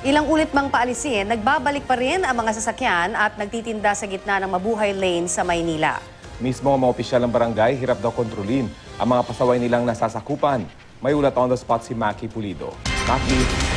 Ilang ulit mang paalisin, nagbabalik pa rin ang mga sasakyan at nagtitinda sa gitna ng Mabuhay Lane sa Maynila. Mismo ang mga opisyal ng barangay, hirap daw kontrolin ang mga pasaway nilang nasasakupan. May ulat on the spot si Maki Pulido. Maki.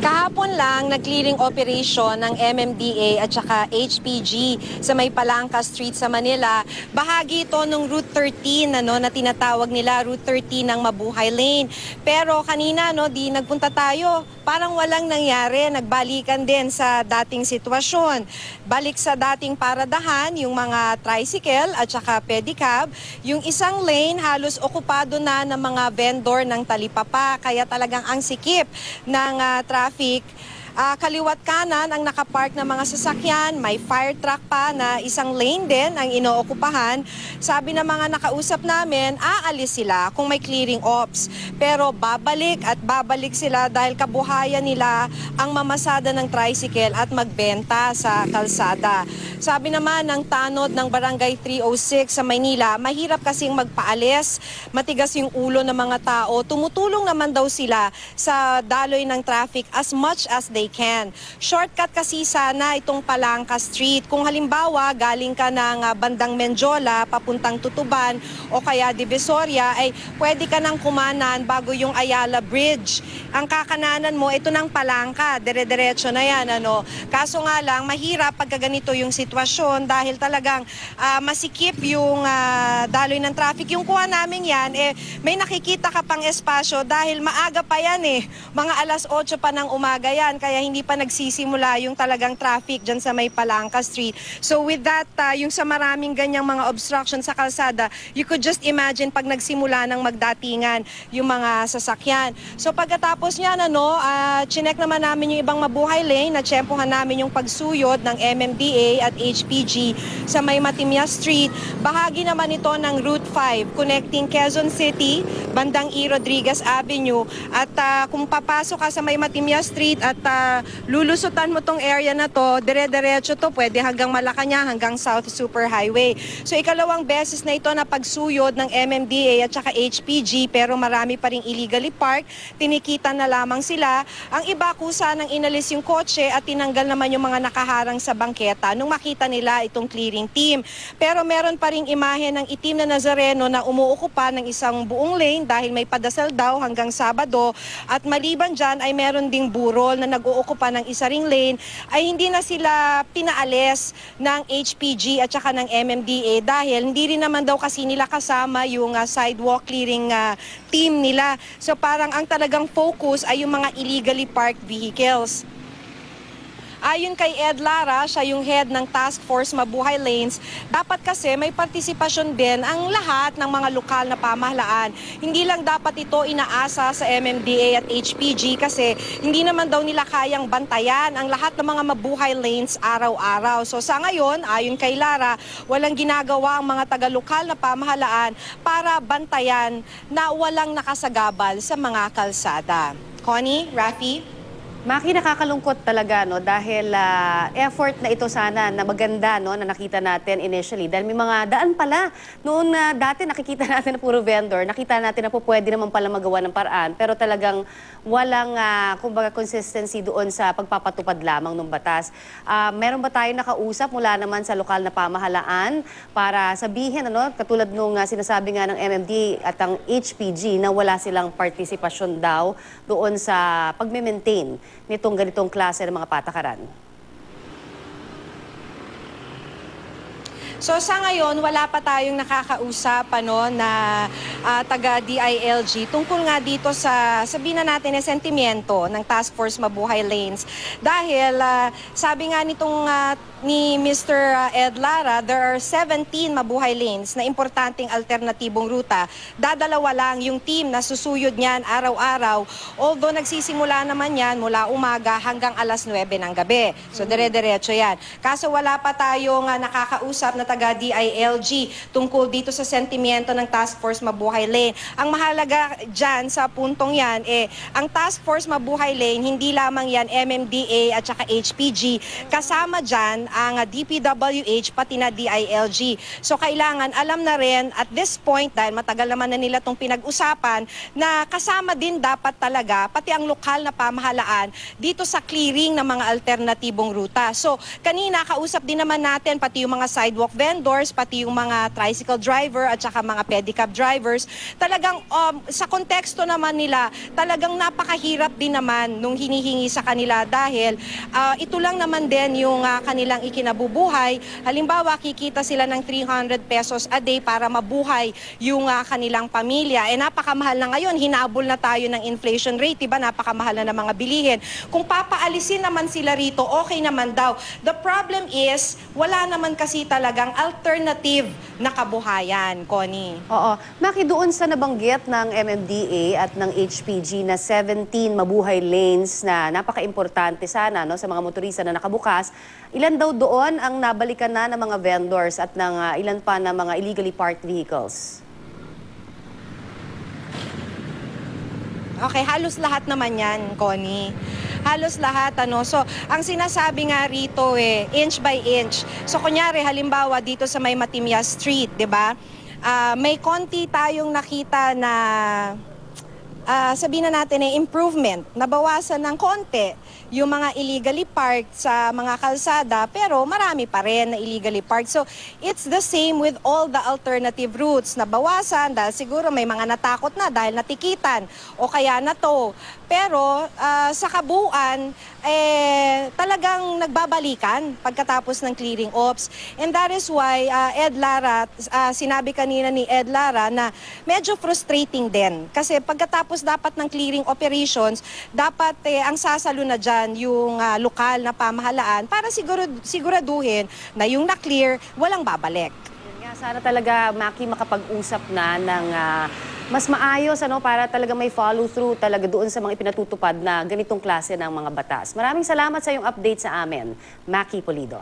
Kahapon lang, nag-clearing operation ng MMDA at saka HPG sa may Palangka Street sa Manila. Bahagi ito ng Route 13 na tinatawag nila Route 13 ng Mabuhay Lane. Pero kanina di nagpunta tayo, parang walang nangyari. Nagbalikan din sa dating sitwasyon. Balik sa dating paradahan, yung mga tricycle at saka pedicab. Yung isang lane halos okupado na ng mga vendor ng talipapa. Kaya talagang ang sikip ng traffic. Kaliwat kanan ang nakapark na mga sasakyan, may fire truck pa na isang lane din ang inookupahan. Sabi ng mga nakausap namin, aalis sila kung may clearing ops. Pero babalik at babalik sila dahil kabuhayan nila ang mamasada ng tricycle at magbenta sa kalsada. Sabi naman ng tanod ng Barangay 306 sa Maynila, mahirap kasing magpaalis, matigas yung ulo ng mga tao. Tumutulong naman daw sila sa daloy ng traffic as much as they can. Shortcut kasi sana itong Palangka Street. Kung halimbawa galing ka ng bandang Menjola papuntang Tutuban o kaya Divisoria, ay pwede ka nang kumanan bago yung Ayala Bridge. Ang kakananan mo, ito ng Palangka, dire-diretso na yan. Kaso nga lang, mahirap pagka ganito yung sitwasyon dahil talagang masikip yung daloy ng traffic. Yung kuha namin yan, may nakikita ka pang espasyo dahil maaga pa yan mga alas 8 pa ng umaga yan. Kaya hindi pa nagsisimula yung talagang traffic dyan sa may Palangka Street. So with that, yung sa maraming ganyang mga obstruction sa kalsada, you could just imagine pag nagsimula ng magdatingan yung mga sasakyan. So pagkatapos niyan, chinek naman namin yung ibang Mabuhay Lane, natsyempohan namin yung pagsuyod ng MMDA at HPG sa may Matimya Street. Bahagi naman ito ng Route 5 connecting Quezon City, bandang E. Rodriguez Avenue. At kung papasok ka sa may Matimya Street at lulusutan mo tong area na to, dire-diretso to, pwede hanggang Malacanang, hanggang South Super Highway. So ikalawang beses na ito na pagsuyod ng MMDA at saka HPG, pero marami pa ring illegally park, tinikitan na lamang sila. Ang iba kusa nang inalis yung kotse at tinanggal naman yung mga nakaharang sa bangketa nung makita nila itong clearing team. Pero meron pa ring imahe ng itim na Nazareno na umuukupa ng isang buong lane dahil may padasal daw hanggang Sabado, at maliban dyan ay meron ding burol na nag-uukupa ng isa ring lane, ay hindi na sila pinaalis ng HPG at saka ng MMDA dahil hindi rin naman daw kasi nila kasama yung sidewalk clearing team nila. So parang ang talagang focus ay yung mga illegally parked vehicles. Ayon kay Ed Lara, siya yung head ng Task Force Mabuhay Lanes, dapat kasi may partisipasyon din ang lahat ng mga lokal na pamahalaan. Hindi lang dapat ito inaasa sa MMDA at HPG kasi hindi naman daw nila kayang bantayan ang lahat ng mga Mabuhay Lanes araw-araw. So sa ngayon, ayon kay Lara, walang ginagawa ang mga taga-lokal na pamahalaan para bantayan na walang nakasagabal sa mga kalsada. Connie, Rafi? Maki, nakakalungkot talaga dahil effort na ito sana na maganda na nakita natin initially. Dahil may mga daan pala. Noon dati nakikita natin na puro vendor, nakita natin na po pwede naman pala magawa ng paraan. Pero talagang walang kumbaga consistency doon sa pagpapatupad lamang ng batas. Meron ba tayo nakausap mula naman sa lokal na pamahalaan para sabihin, katulad nung sinasabi nga ng MMD at ang HPG na wala silang partisipasyon daw doon sa pag-maintain nitong ganitong klase ng mga patakaran? So sa ngayon, wala pa tayong nakakausap na taga-DILG tungkol nga dito sa, sabihin na natin, sentimiento ng Task Force Mabuhay Lanes. Dahil sabi nga nitong ni Mr. Ed Lara, there are 17 Mabuhay Lanes na importanteng alternatibong ruta. Dadalawa lang yung team na susuyod niyan araw-araw. Although nagsisimula naman yan mula umaga hanggang alas 9 ng gabi. So dire-diretso yan. Kaso wala pa tayong nakakausap na taga-DILG tungkol dito sa sentimiento ng Task Force Mabuhay Lane. Ang mahalaga dyan sa puntong yan, ang Task Force Mabuhay Lane, hindi lamang yan MMDA at saka HPG. Kasama dyan ang DPWH pati na DILG. So kailangan alam na rin at this point, dahil matagal naman na nila itong pinag-usapan, na kasama din dapat talaga pati ang lokal na pamahalaan dito sa clearing ng mga alternatibong ruta. So kanina kausap din naman natin pati yung mga sidewalk vendors, pati yung mga tricycle driver at saka mga pedicab drivers. Talagang sa konteksto naman nila, talagang napakahirap din naman nung hinihingi sa kanila dahil ito lang naman din yung kanilang ikinabubuhay. Halimbawa, kikita sila ng 300 pesos a day para mabuhay yung kanilang pamilya. Napakamahal na ngayon, hinabol na tayo ng inflation rate, diba? Napakamahal na ng mga bilihin. Kung papaalisin naman sila rito, okay naman daw. The problem is, wala naman kasi talagang alternative na kabuhayan, Connie. Oo. Maki, doon sa nabanggit ng MMDA at ng HPG na 17 mabuhay lanes na napaka-importante sana no, sa mga motorista na nakabukas, ilan daw doon ang nabalikan na ng mga vendors at ng ilan pa na mga illegally parked vehicles? Okay, halos lahat naman yan, Connie. Halos lahat, ano. So, ang sinasabi nga rito inch by inch. So, kunyari, halimbawa, dito sa may Matimya Street, di ba? May konti tayong nakita na sabihin na natin improvement, nabawasan ng konti yung mga illegally parked sa mga kalsada, pero marami pa rin na illegally parked. So, it's the same with all the alternative routes. Nabawasan dahil siguro may mga natakot na dahil natikitan o kaya na to. Pero sa kabuuan, talagang nagbabalikan pagkatapos ng clearing ops. And that is why Ed Lara, sinabi kanina ni Ed Lara na medyo frustrating din. Kasi pagkatapos dapat ng clearing operations, dapat ang sasalo na dyan yung lokal na pamahalaan para siguraduhin na yung na-clear, walang babalik. Yun nga, sana talaga, Maki, makapag-usap na ng mas maayos para talaga may follow-through talaga doon sa mga ipinatutupad na ganitong klase ng mga batas. Maraming salamat sa iyong update sa amin, Maki Pulido.